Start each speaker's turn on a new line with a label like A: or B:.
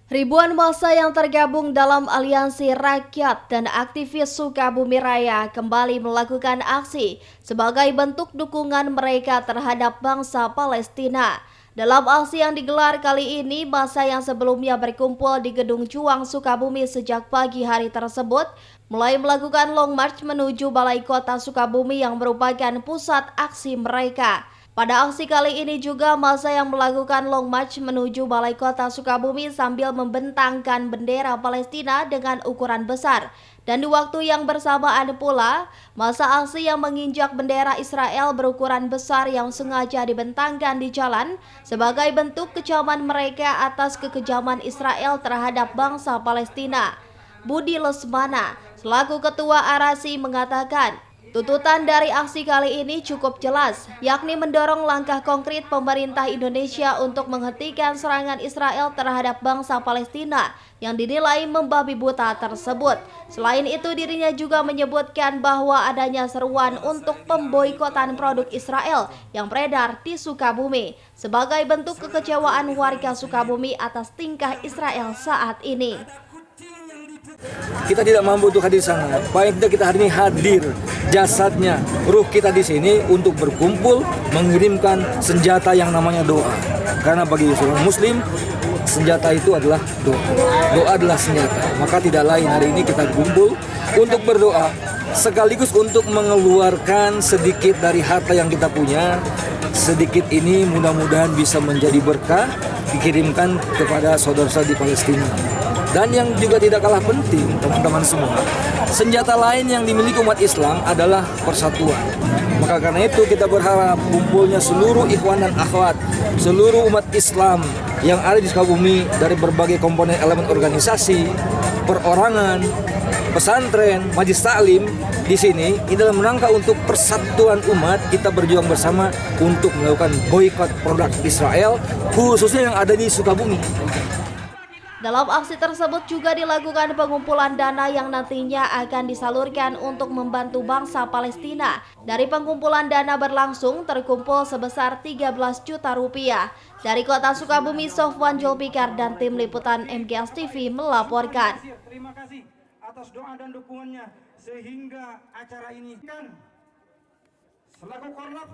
A: Ribuan massa yang tergabung dalam Aliansi Rakyat dan aktivis Sukabumi Raya kembali melakukan aksi sebagai bentuk dukungan mereka terhadap bangsa Palestina. Dalam aksi yang digelar kali ini, massa yang sebelumnya berkumpul di Gedung Juang Sukabumi sejak pagi hari tersebut mulai melakukan long march menuju Balai Kota Sukabumi yang merupakan pusat aksi mereka. Pada aksi kali ini juga massa yang melakukan long march menuju Balai Kota Sukabumi sambil membentangkan bendera Palestina dengan ukuran besar. Dan di waktu yang bersamaan pula, massa aksi yang menginjak bendera Israel berukuran besar yang sengaja dibentangkan di jalan sebagai bentuk kecaman mereka atas kekejaman Israel terhadap bangsa Palestina. Budi Lesmana, selaku Ketua Arasi, mengatakan, tuntutan dari aksi kali ini cukup jelas, yakni mendorong langkah konkret pemerintah Indonesia untuk menghentikan serangan Israel terhadap bangsa Palestina yang dinilai membabi buta tersebut. Selain itu, dirinya juga menyebutkan bahwa adanya seruan untuk pemboikotan produk Israel yang beredar di Sukabumi sebagai bentuk kekecewaan warga Sukabumi atas tingkah Israel saat ini.
B: Kita tidak mampu untuk hadir sana. Paling tidak kita hari ini hadir jasadnya, ruh kita di sini untuk berkumpul mengirimkan senjata yang namanya doa. Karena bagi seorang Muslim senjata itu adalah doa. Doa adalah senjata. Maka tidak lain hari ini kita kumpul untuk berdoa sekaligus untuk mengeluarkan sedikit dari harta yang kita punya. Sedikit ini mudah-mudahan bisa menjadi berkah dikirimkan kepada saudara-saudara di Palestina. Dan yang juga tidak kalah penting, teman-teman semua, senjata lain yang dimiliki umat Islam adalah persatuan. Maka karena itu kita berharap kumpulnya seluruh ikhwan dan akhwat, seluruh umat Islam yang ada di Sukabumi dari berbagai komponen elemen organisasi, perorangan, pesantren, majelis taklim di sini ini dalam rangka untuk persatuan umat. Kita berjuang bersama untuk melakukan boikot produk Israel, khususnya yang ada di Sukabumi.
A: Dalam aksi tersebut juga dilakukan pengumpulan dana yang nantinya akan disalurkan untuk membantu bangsa Palestina. Dari pengumpulan dana berlangsung terkumpul sebesar 13 juta rupiah. Dari kota Sukabumi, Sofwan Julpikar dan tim liputan MGS TV melaporkan.
C: Terima kasih atas doa dan dukungannya sehingga acara ini kan selaku koordinator